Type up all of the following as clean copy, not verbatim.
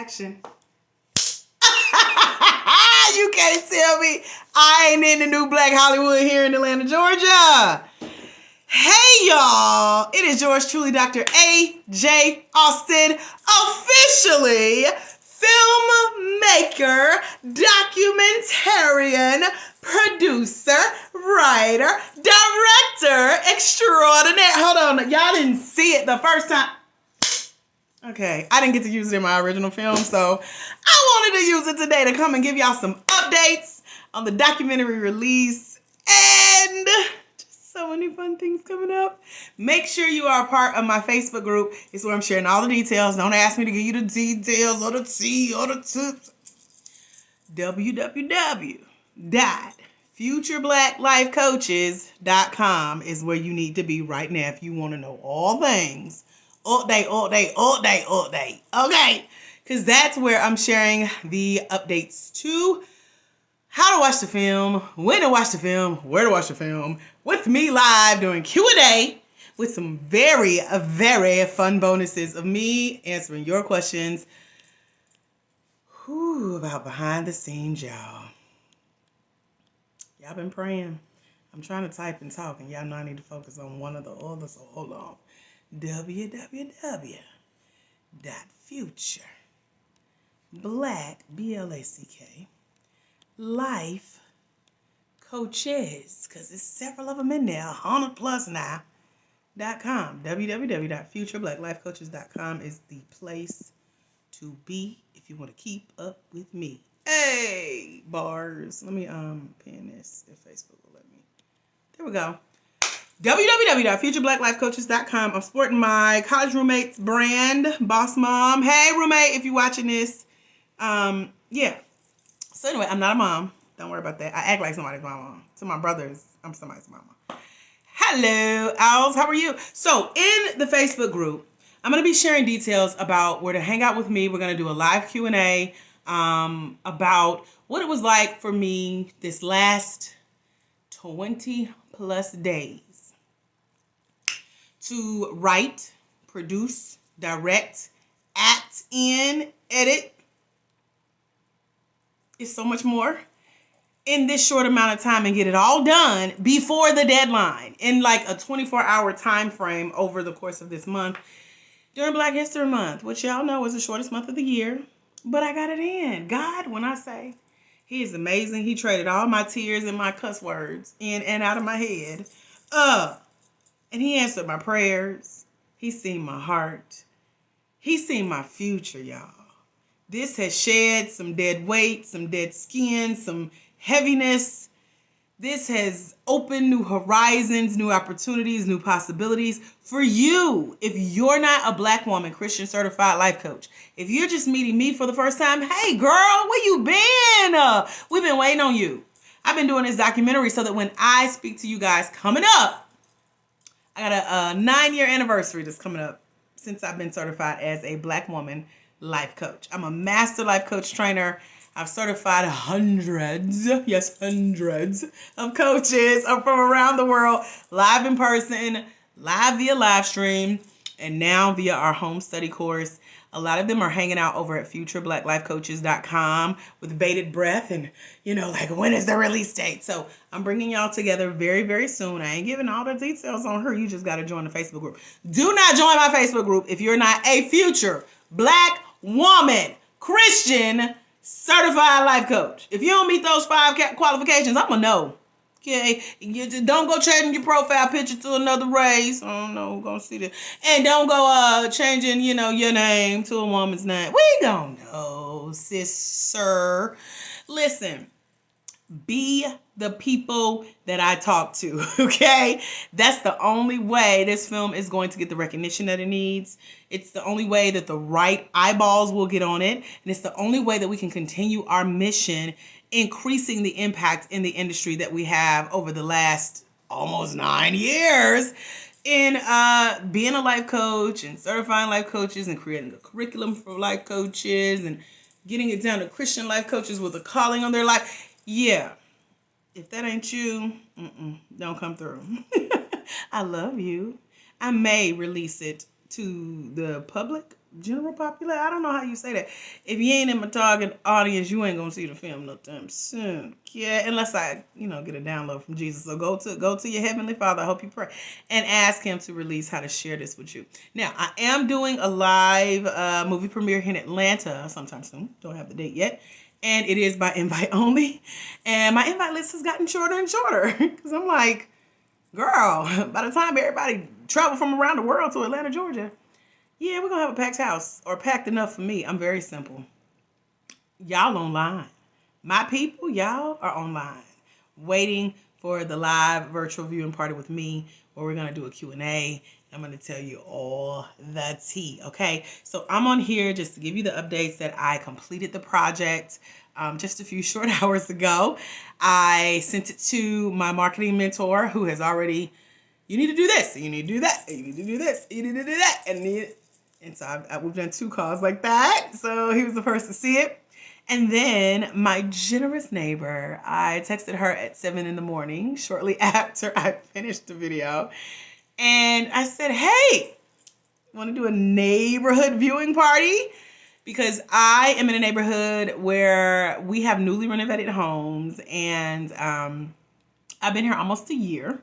Action. You can't tell me I ain't in the new Black Hollywood here in Atlanta, Georgia. Hey, y'all. It is yours truly, Dr. A.J. Austin, officially filmmaker, documentarian, producer, writer, director extraordinaire. Hold on. Y'all didn't see it the first time. Okay, I didn't get to use it in my original film, so I wanted to use it today to come and give y'all some updates on the documentary release and just so many fun things coming up. Make sure you are a part of my Facebook group. It's where I'm sharing all the details. Don't ask me to give you the details or the tea or the tips. www.futureblackLifeCoaches.com is where you need to be right now if you want to know all things. All day. Okay. Because that's where I'm sharing the updates to how to watch the film, when to watch the film, where to watch the film, with me live doing Q&A with some very, very fun bonuses of me answering your questions about behind the scenes, y'all. Y'all been praying. I'm trying to type and talk, and y'all know I need to focus on one or the other, so hold on. www.futureblack, B-L-A-C-K, life coaches, because there's several of them in there, 100 plus now, .com. www.futurebblacklifecoaches.com is the place to be if you want to keep up with me. Hey, bars. Let me pin this if Facebook will let me. There we go. www.futurebblacklifecoaches.com. I'm sporting my college roommate's brand, Boss Mom. Hey, roommate, if you're watching this. Yeah. So anyway, I'm not a mom. Don't worry about that. I act like somebody's mama. To my brothers, I'm somebody's mama. Hello, Owls. How are you? So in the Facebook group, I'm going to be sharing details about where to hang out with me. We're going to do a live Q&A about what it was like for me this last 20 plus days to write, produce, direct, act in, edit. It's so much more in this short amount of time and get it all done before the deadline in like a 24-hour time frame over the course of this month during Black History Month, which y'all know is the shortest month of the year. But I got it in. God, when I say He is amazing, He traded all my tears and my cuss words in and out of my head. And He answered my prayers. He's seen my heart. He's seen my future, y'all. This has shed some dead weight, some dead skin, some heaviness. This has opened new horizons, new opportunities, new possibilities for you. If you're not a Black woman, Christian certified life coach, if you're just meeting me for the first time, hey girl, where you been? We've been waiting on you. I've been doing this documentary so that when I speak to you guys coming up, I got a 9-year anniversary that's coming up since I've been certified as a Black woman life coach. I'm a master life coach trainer. I've certified hundreds of coaches from around the world, live in person, live via live stream, and now via our home study course. A lot of them are hanging out over at futurebblacklifecoaches.com with bated breath and, like, when is the release date? So I'm bringing y'all together very, very soon. I ain't giving all the details on her. You just got to join the Facebook group. Do not join my Facebook group if you're not a future Black woman, Christian, certified life coach. If you don't meet those 5 qualifications, I'm going to know. Okay? You just don't go changing your profile picture to another race. I don't know who's going to see this. And don't go changing, your name to a woman's name. We don't know, sis, sir. Listen. Be the people that I talk to, okay? That's the only way this film is going to get the recognition that it needs. It's the only way that the right eyeballs will get on it. And it's the only way that we can continue our mission, increasing the impact in the industry that we have over the last almost 9 years in being a life coach and certifying life coaches and creating a curriculum for life coaches and getting it down to Christian life coaches with a calling on their life. Yeah, if that ain't you, don't come through. I love you. I may release it to the public, general population. I don't know how you say that. If you ain't in my target audience, you ain't gonna see the film no time soon. Yeah, unless I, get a download from Jesus. So go to your heavenly Father. I hope you pray and ask Him to release how to share this with you. Now, I am doing a live movie premiere here in Atlanta sometime soon. Don't have the date yet. And it is by invite only. And my invite list has gotten shorter and shorter. Because I'm like, girl, by the time everybody travel from around the world to Atlanta, Georgia, yeah, we're going to have a packed house. Or packed enough for me. I'm very simple. Y'all online. My people, y'all are online. Waiting for the live virtual viewing party with me, where we're going to do a Q&A. I'm going to tell you all the tea, okay? So I'm on here just to give you the updates that I completed the project just a few short hours ago. I sent it to my marketing mentor, who has already, you need to do this, you need to do that, you need to do this, you need to do that, and so we've done 2 calls like that. So he was the first to see it. And then my generous neighbor, I texted her at 7 in the morning, shortly after I finished the video. And I said, hey, want to do a neighborhood viewing party? Because I am in a neighborhood where we have newly renovated homes. And I've been here almost a year.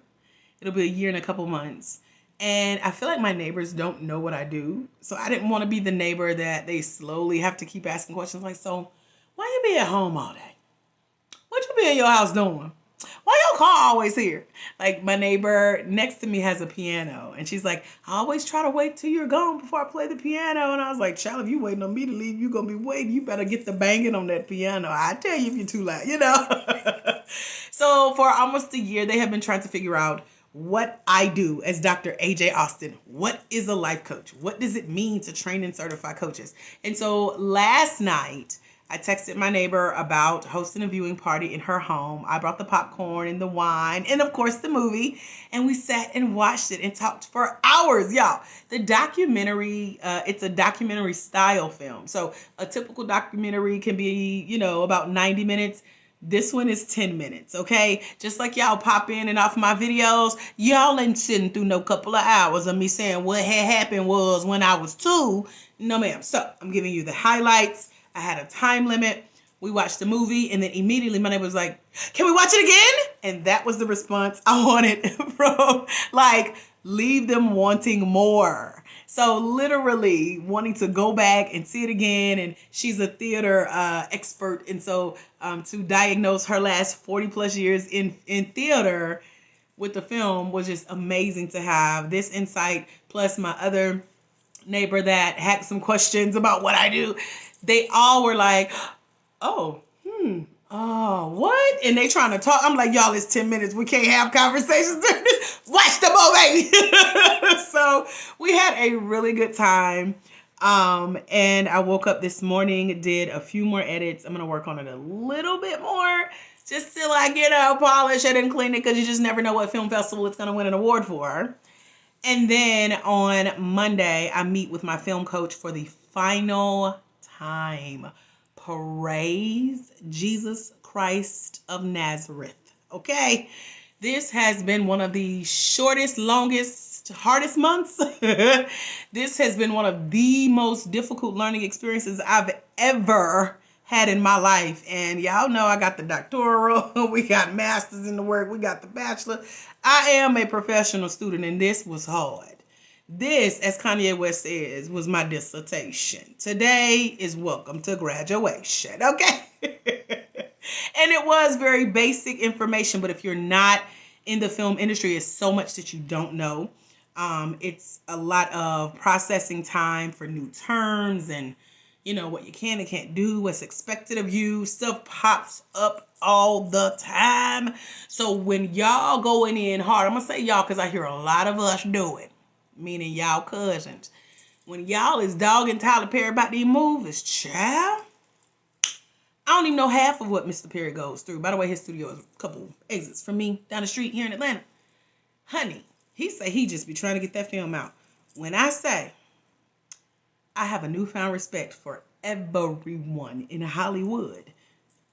It'll be a year and a couple months. And I feel like my neighbors don't know what I do. So I didn't want to be the neighbor that they slowly have to keep asking questions like, so why you be at home all day? What you be in your house doing? Why your car always here? Like, my neighbor next to me has a piano. And she's like, I always try to wait till you're gone before I play the piano. And I was like, child, if you waiting on me to leave, you going to be waiting. You better get the banging on that piano. I tell you if you're too loud, So for almost a year, they have been trying to figure out what I do as Dr. AJ Austin. What is a life coach? What does it mean to train and certify coaches? And so last night, I texted my neighbor about hosting a viewing party in her home. I brought the popcorn and the wine and, of course, the movie. And we sat and watched it and talked for hours, y'all. The documentary, it's a documentary style film. So a typical documentary can be, about 90 minutes. This one is 10 minutes, okay? Just like y'all pop in and off my videos, y'all ain't sitting through no couple of hours of me saying what had happened was when I was 2. No, ma'am. So I'm giving you the highlights. I had a time limit. We watched the movie, and then immediately my neighbor was like, can we watch it again? And that was the response I wanted from, leave them wanting more. So literally wanting to go back and see it again. And she's a theater expert. And so to diagnose her last 40 plus years in theater with the film was just amazing to have this insight. Plus my other neighbor that had some questions about what I do. They all were like, oh, what? And they trying to talk. I'm like, y'all, it's 10 minutes. We can't have conversations. Watch the movie. So we had a really good time. And I woke up this morning, did a few more edits. I'm going to work on it a little bit more just to polish it and clean it, because you just never know what film festival it's going to win an award for. And then on Monday, I meet with my film coach for the final time. Praise Jesus Christ of Nazareth. Okay. This has been one of the shortest, longest, hardest months. This has been one of the most difficult learning experiences I've ever had in my life. And y'all know I got the doctoral, we got masters in the work, we got the bachelor. I am a professional student, and this was hard. This, as Kanye West says, was my dissertation. Today is welcome to graduation, okay? And it was very basic information, but if you're not in the film industry, it's so much that you don't know. It's a lot of processing time for new terms and, what you can and can't do, what's expected of you. Stuff pops up all the time. So when y'all going in hard, I'm going to say y'all because I hear a lot of us do it, meaning y'all cousins. When y'all is dogging Tyler Perry about these movies, child, I don't even know half of what Mr. Perry goes through. By the way, his studio is a couple exits from me down the street here in Atlanta. Honey, he say he just be trying to get that film out. When I say I have a newfound respect for everyone in Hollywood,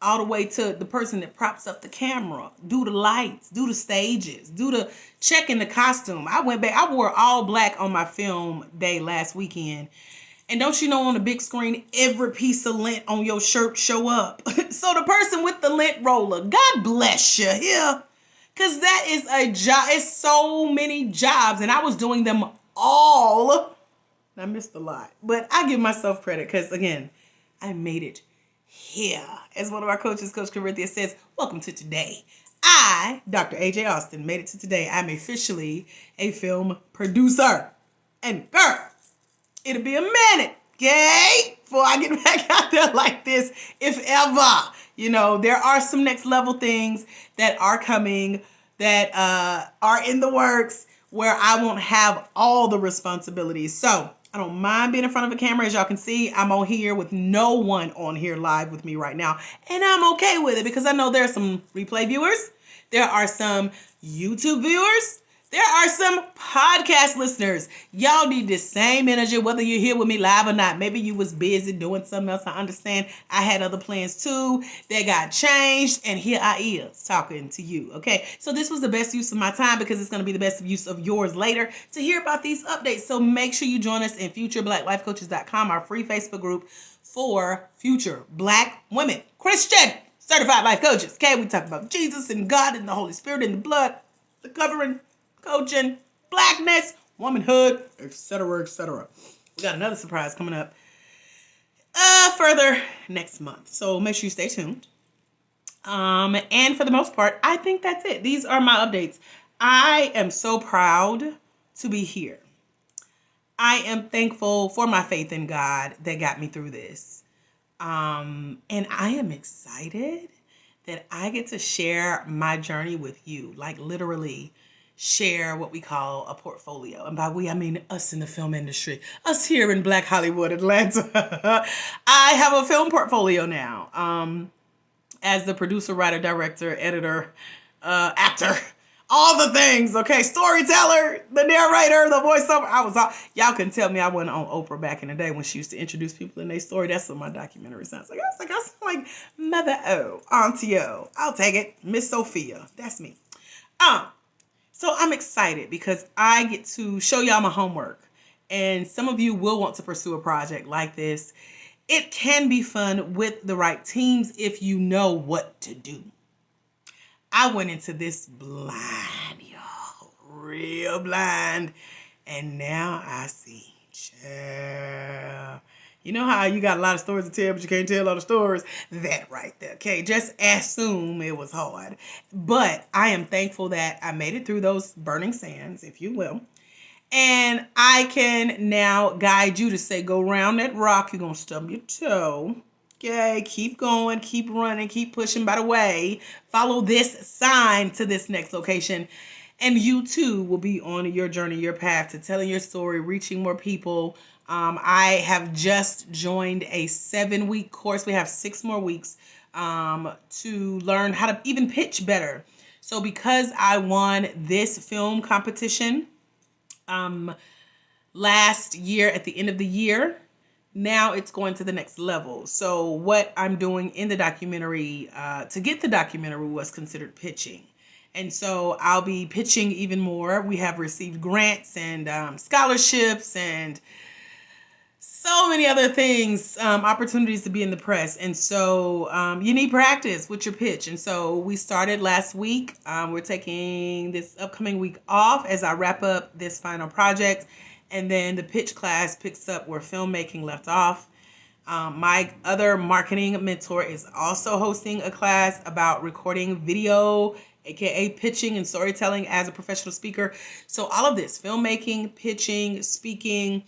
all the way to the person that props up the camera, do the lights, do the stages, do the checking the costume. I went back, I wore all black on my film day last weekend. And don't you know, on the big screen, every piece of lint on your shirt show up. So the person with the lint roller, God bless you here. Because that is a job. It's so many jobs. And I was doing them all. I missed a lot. But I give myself credit because, again, I made it here. As one of our coaches, Coach Corinthia, says, welcome to today. I, Dr. AJ Austin, made it to today. I'm officially a film producer. And girl, it'll be a minute, okay, before I get back out there like this, if ever. You know, there are some next level things that are coming that are in the works where I won't have all the responsibilities. So I don't mind being in front of a camera. As y'all can see, I'm on here with no one on here live with me right now. And I'm okay with it because I know there are some replay viewers. There are some YouTube viewers. There are some podcast listeners. Y'all need the same energy, whether you're here with me live or not. Maybe you was busy doing something else. I understand. I had other plans too. They got changed. And here I is talking to you. Okay. So this was the best use of my time because it's going to be the best use of yours later to hear about these updates. So make sure you join us in futurebblacklifecoaches.com, our free Facebook group for future Black women, Christian certified life coaches. Okay. We talk about Jesus and God and the Holy Spirit and the blood, the covering, coaching, blackness, womanhood, etc., etc. We got another surprise coming up further next month. So make sure you stay tuned. And for the most part, I think that's it. These are my updates. I am so proud to be here. I am thankful for my faith in God that got me through this. And I am excited that I get to share my journey with you, like literally share what we call a portfolio. And by we, I mean us in the film industry, us here in Black Hollywood, Atlanta. I have a film portfolio now. As the producer, writer, director, editor, actor, all the things, okay? Storyteller, the narrator, the voiceover. I was all, y'all can tell me I wasn't on Oprah back in the day when she used to introduce people in their story. That's what my documentary sounds like. I sound like Mother O, Auntie O. I'll take it. Miss Sophia. That's me. So I'm excited because I get to show y'all my homework. And some of you will want to pursue a project like this. It can be fun with the right teams if you know what to do. I went into this blind, y'all. Real blind. And now I see. Child. You know how you got a lot of stories to tell, but you can't tell all the stories? That right there. Okay, just assume it was hard. But I am thankful that I made it through those burning sands, if you will. And I can now guide you to say, go around that rock. You're going to stub your toe. Okay, keep going, keep running, keep pushing. By the way, follow this sign to this next location. And you too will be on your journey, your path to telling your story, reaching more people. I have just joined a 7-week course. We have 6 more weeks to learn how to even pitch better. So because I won this film competition last year at the end of the year, now it's going to the next level. So what I'm doing in the documentary to get the documentary was considered pitching. And so I'll be pitching even more. We have received grants and scholarships and so many other things, opportunities to be in the press. And so you need practice with your pitch. And so we started last week. We're taking this upcoming week off as I wrap up this final project. And then the pitch class picks up where filmmaking left off. My other marketing mentor is also hosting a class about recording video, aka pitching and storytelling as a professional speaker. So all of this, filmmaking, pitching, speaking,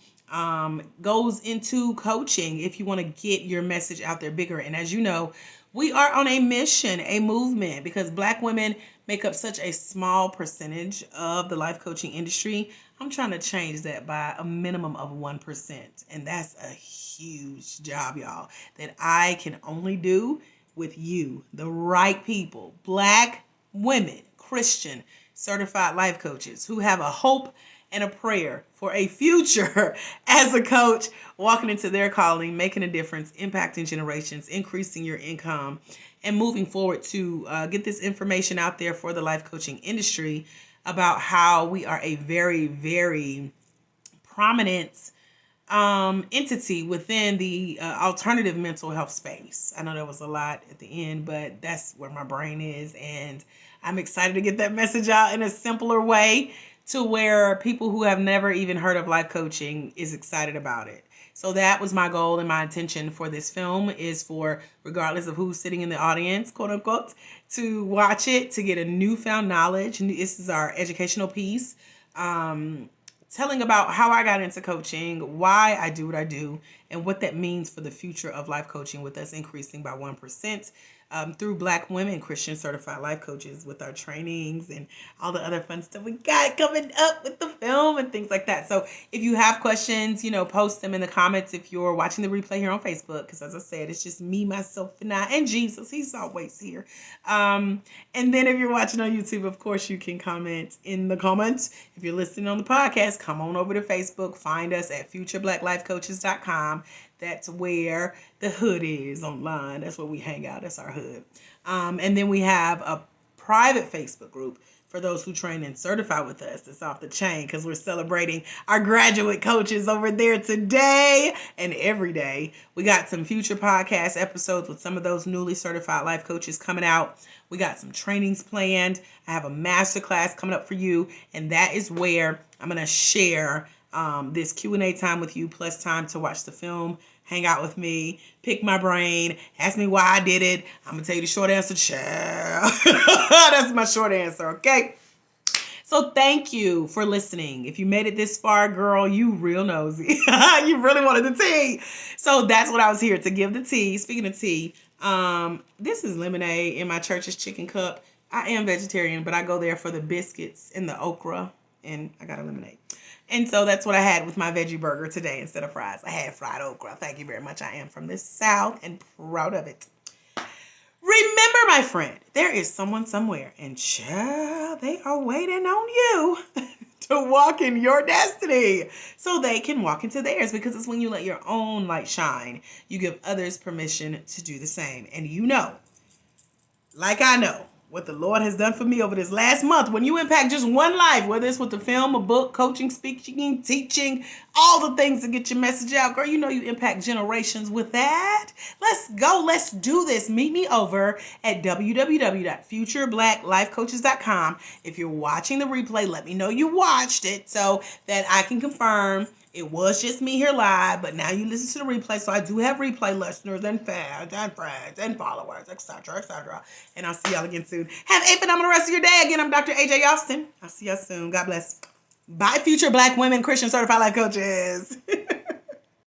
goes into coaching if you want to get your message out there bigger. And as you know, we are on a mission, a movement, because Black women make up such a small percentage of the life coaching industry. I'm trying to change that by a minimum of 1%. And that's a huge job, y'all, that I can only do with you, the right people, Black women, Christian, certified life coaches who have a hope and a prayer for a future as a coach, walking into their calling, making a difference, impacting generations, increasing your income, and moving forward to get this information out there for the life coaching industry about how we are a very, very prominent entity within the alternative mental health space. I know there was a lot at the end, but that's where my brain is. And I'm excited to get that message out in a simpler way to where people who have never even heard of life coaching is excited about it. So that was my goal and my intention for this film, is for, regardless of who's sitting in the audience, quote unquote, to watch it, to get a newfound knowledge. And this is our educational piece. Telling about how I got into coaching, why I do what I do, and what that means for the future of life coaching, with us increasing by 1% through Black women Christian certified life coaches, with our trainings and all the other fun stuff we got coming up with the film and things like that. So if you have questions, post them in the comments if you're watching the replay here on Facebook, because as I said, it's just me, myself, and I, and Jesus. He's always here. And then if you're watching on YouTube, of course, you can comment in the comments. If you're listening on the podcast, come on over to Facebook. Find us at futureblackLifeCoaches.com. That's where the hood is online. That's where we hang out. That's our hood. And then we have a private Facebook group for those who train and certify with us. It's off the chain because we're celebrating our graduate coaches over there today and every day. We got some future podcast episodes with some of those newly certified life coaches coming out. We got some trainings planned. I have a masterclass coming up for you, and that is where I'm going to share this Q&A time with you, plus time to watch the film, hang out with me, pick my brain, ask me why I did it. I'm going to tell you the short answer, child. That's my short answer, okay? So thank you for listening. If you made it this far, girl, you real nosy. You really wanted the tea. So that's what I was here to give the tea. Speaking of tea, this is lemonade in my church's chicken cup. I am vegetarian, but I go there for the biscuits and the okra, and I got a lemonade. And so that's what I had with my veggie burger today instead of fries. I had fried okra. Thank you very much. I am from the South and proud of it. Remember, my friend, there is someone somewhere, and child, they are waiting on you to walk in your destiny so they can walk into theirs, because it's when you let your own light shine, you give others permission to do the same. And like I know, what the Lord has done for me over this last month, when you impact just one life, whether it's with the film, a book, coaching, speaking, teaching, all the things to get your message out, girl, you impact generations with that. Let's go. Let's do this. Meet me over at www.futurebblacklifecoaches.com. If you're watching the replay, let me know you watched it so that I can confirm it was just me here live, but now you listen to the replay. So I do have replay listeners and fans and friends and followers, etc., etc. And I'll see y'all again soon. Have a phenomenal rest of your day. Again, I'm Dr. AJ Austin. I'll see y'all soon. God bless. Bye, future Black women Christian certified life coaches.